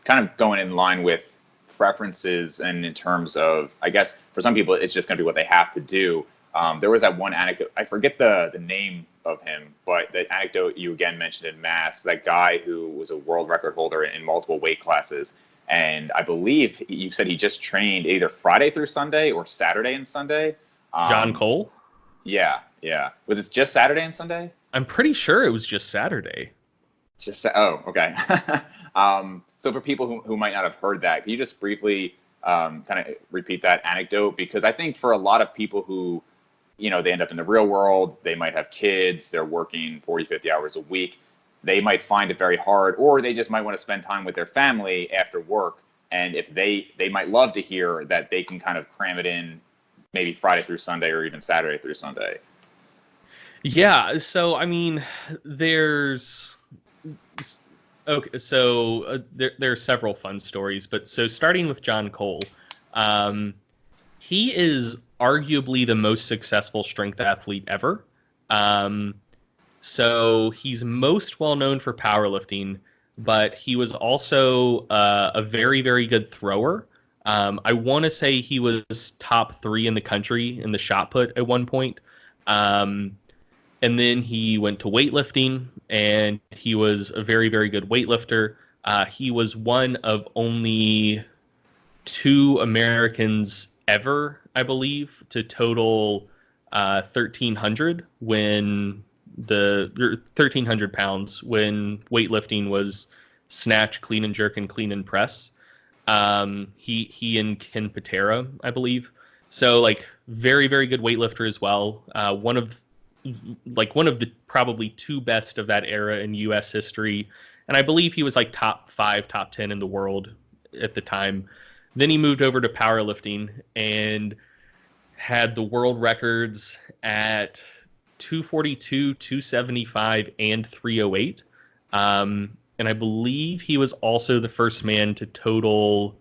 kind of going in line with preferences and in terms of, I guess, for some people, it's just going to be what they have to do. There was that one anecdote. I forget the name of him, but the anecdote you again mentioned in Mass, that guy who was a world record holder in multiple weight classes. And I believe you said he just trained either Friday through Sunday or Saturday and Sunday. John Cole? Yeah, yeah. Was it just Saturday and Sunday? I'm pretty sure it was just Saturday. Okay. So for people who might not have heard that, can you just briefly kind of repeat that anecdote? Because I think for a lot of people who, they end up in the real world, they might have kids, they're working 40, 50 hours a week. They might find it very hard, or they just might want to spend time with their family after work. And if they might love to hear that they can kind of cram it in maybe Friday through Sunday or even Saturday through Sunday. Yeah. So, I mean, there's... Okay, so there are several fun stories, but so starting with John Cole, he is arguably the most successful strength athlete ever. So he's most well known for powerlifting, but he was also a very, very good thrower. I want to say he was top 3 in the country in the shot put at one point. And then he went to weightlifting, and he was a very, very good weightlifter. He was one of only 2 Americans ever, I believe, to total 1,300 when 1,300 pounds when weightlifting was snatch, clean and jerk, and clean and press. He and Ken Patera, I believe. So like very, very good weightlifter as well. One of the probably 2 best of that era in U.S. history. And I believe he was like top 5, top 10 in the world at the time. Then he moved over to powerlifting and had the world records at 242, 275, and 308. And I believe he was also the first man to total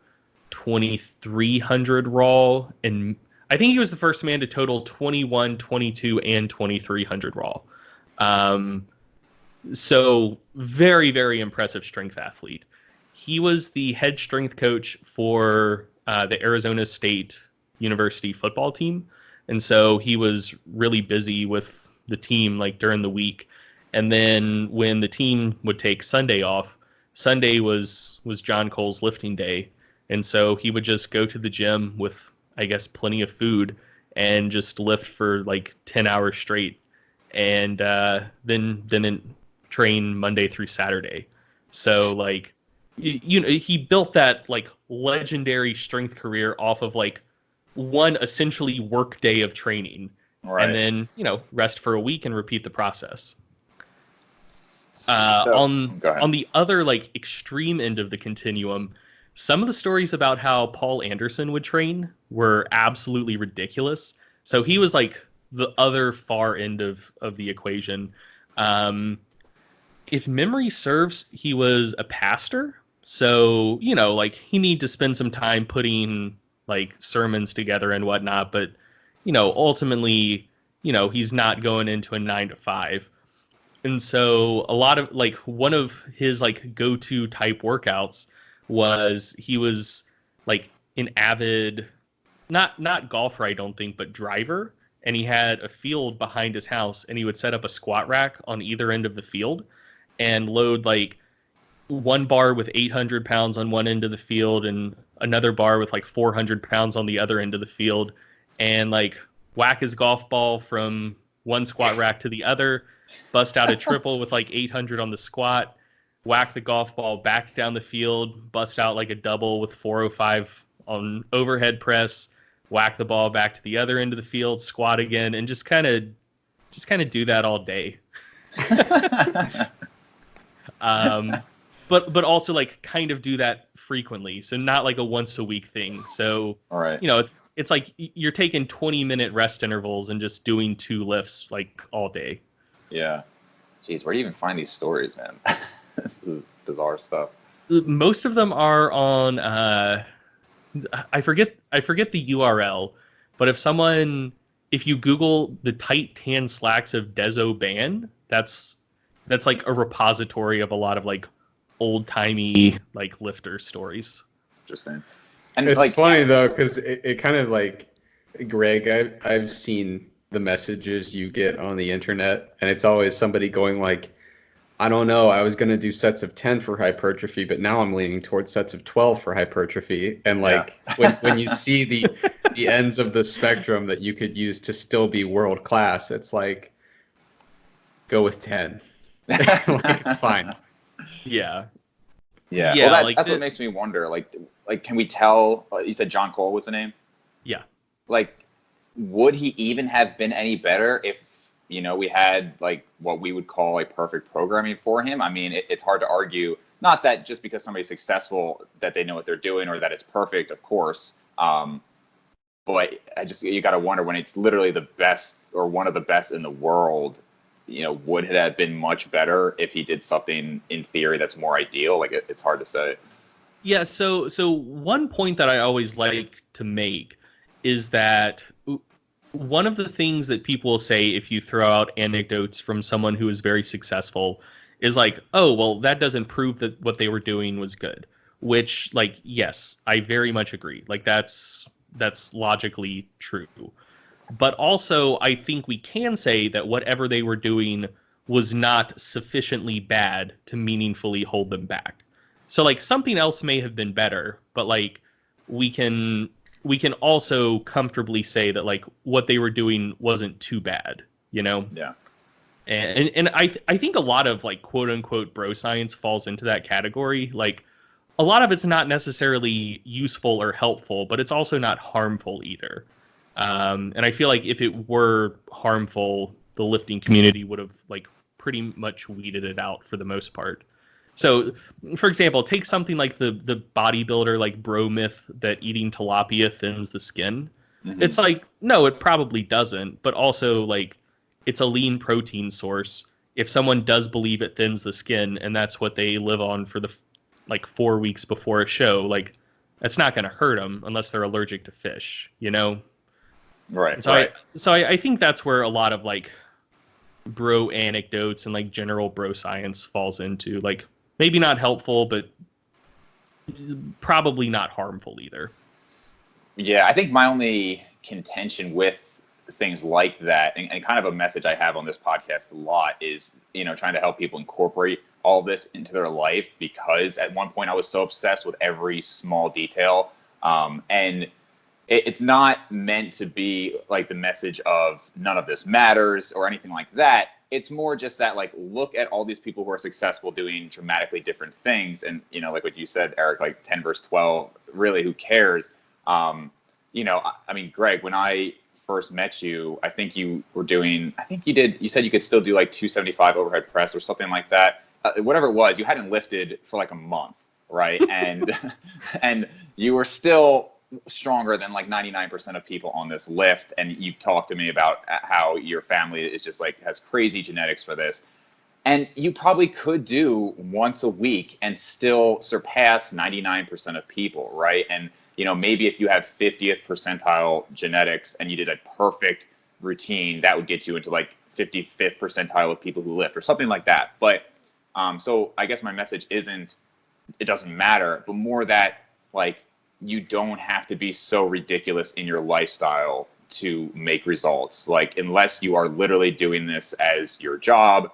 2,300 raw, and I think he was the first man to total 21, 22, and 2,300 raw. So very, very impressive strength athlete. He was the head strength coach for the Arizona State University football team. And so he was really busy with the team like during the week. And then when the team would take Sunday off, Sunday was John Cole's lifting day. And so he would just go to the gym with, I guess, plenty of food and just lift for like 10 hours straight. And then didn't train Monday through Saturday. So like, he built that like legendary strength career off of like one essentially work day of training. Right. And then, rest for a week and repeat the process. On the other like extreme end of the continuum, some of the stories about how Paul Anderson would train were absolutely ridiculous. So he was like the other far end of the equation. If memory serves, he was a pastor. So, like he needed to spend some time putting like sermons together and whatnot. But, ultimately, he's not going into a 9 to 5. And so a lot of like one of his like go-to type workouts was he was like an avid, not golfer, I don't think, but driver. And he had a field behind his house, and he would set up a squat rack on either end of the field and load like one bar with 800 pounds on one end of the field and another bar with like 400 pounds on the other end of the field, and like whack his golf ball from one squat rack to the other, bust out a triple with like 800 on the squat, whack the golf ball back down the field, bust out like a double with 405 on overhead press, whack the ball back to the other end of the field, squat again, and just kind of do that all day. But also like kind of do that frequently. So not like a once a week thing. So, all right. It's like you're taking 20-minute rest intervals and just doing 2 lifts like all day. Yeah. Jeez, where do you even find these stories, man? This is bizarre stuff. Most of them are on, I forget the URL, but if you Google the tight tan slacks of Dezo Band, that's like a repository of a lot of like old timey like lifter stories. Interesting. And It's like, funny though, because it kind of like, Greg, I've seen the messages you get on the internet, and it's always somebody going like, I don't know, I was going to do sets of 10 for hypertrophy, but now I'm leaning towards sets of 12 for hypertrophy. And like when you see the ends of the spectrum that you could use to still be world class, it's like, go with 10. Like, it's fine. Yeah. yeah. Yeah, Well, like that's what makes me wonder. Like, can we tell? You said John Cole was the name. Yeah. Like, would he even have been any better if, we had like what we would call a perfect programming for him? I mean, it's hard to argue. Not that just because somebody's successful that they know what they're doing or that it's perfect, of course. But you got to wonder when it's literally the best or one of the best in the world. Would it have been much better if he did something in theory that's more ideal? Like, it's hard to say. Yeah, so one point that I always like to make is that one of the things that people will say if you throw out anecdotes from someone who is very successful is like, oh, well, that doesn't prove that what they were doing was good. Which, like, yes, I very much agree. Like, that's logically true. But also, I think we can say that whatever they were doing was not sufficiently bad to meaningfully hold them back. So, like, something else may have been better, but like, we can also comfortably say that like what they were doing wasn't too bad, you know? Yeah. And I think a lot of like quote unquote bro science falls into that category. Like, a lot of it's not necessarily useful or helpful, but it's also not harmful either. And I feel like if it were harmful, the lifting community would have like pretty much weeded it out for the most part. So, for example, take something like the bodybuilder like bro myth that eating tilapia thins the skin. Mm-hmm. It's like, no, it probably doesn't, but also like it's a lean protein source. If someone does believe it thins the skin and that's what they live on for the like 4 weeks before a show, like that's not going to hurt them unless they're allergic to fish, you know? Right. So right. I think that's where a lot of like bro anecdotes and like general bro science falls into, like maybe not helpful, but probably not harmful either. Yeah, I think my only contention with things like that, and kind of a message I have on this podcast a lot, is trying to help people incorporate all this into their life, because at one point I was so obsessed with every small detail, and it's not meant to be like the message of none of this matters or anything like that. It's more just that, like, look at all these people who are successful doing dramatically different things. And, like what you said, Eric, like 10 versus 12, really, who cares? I mean, Greg, when I first met you, I think you said you could still do like 275 overhead press or something like that. Whatever it was, you hadn't lifted for like a month, right? And, and you were still stronger than like 99% of people on this lift. And you talked to me about how your family is just like has crazy genetics for this. And you probably could do once a week and still surpass 99% of people, right? And, maybe if you have 50th percentile genetics and you did a perfect routine, that would get you into like 55th percentile of people who lift or something like that. But so I guess my message isn't it doesn't matter, but more that like you don't have to be so ridiculous in your lifestyle to make results. Like, unless you are literally doing this as your job,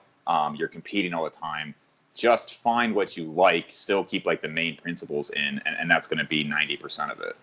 you're competing all the time, just find what you like, still keep like the main principles in, and that's going to be 90% of it.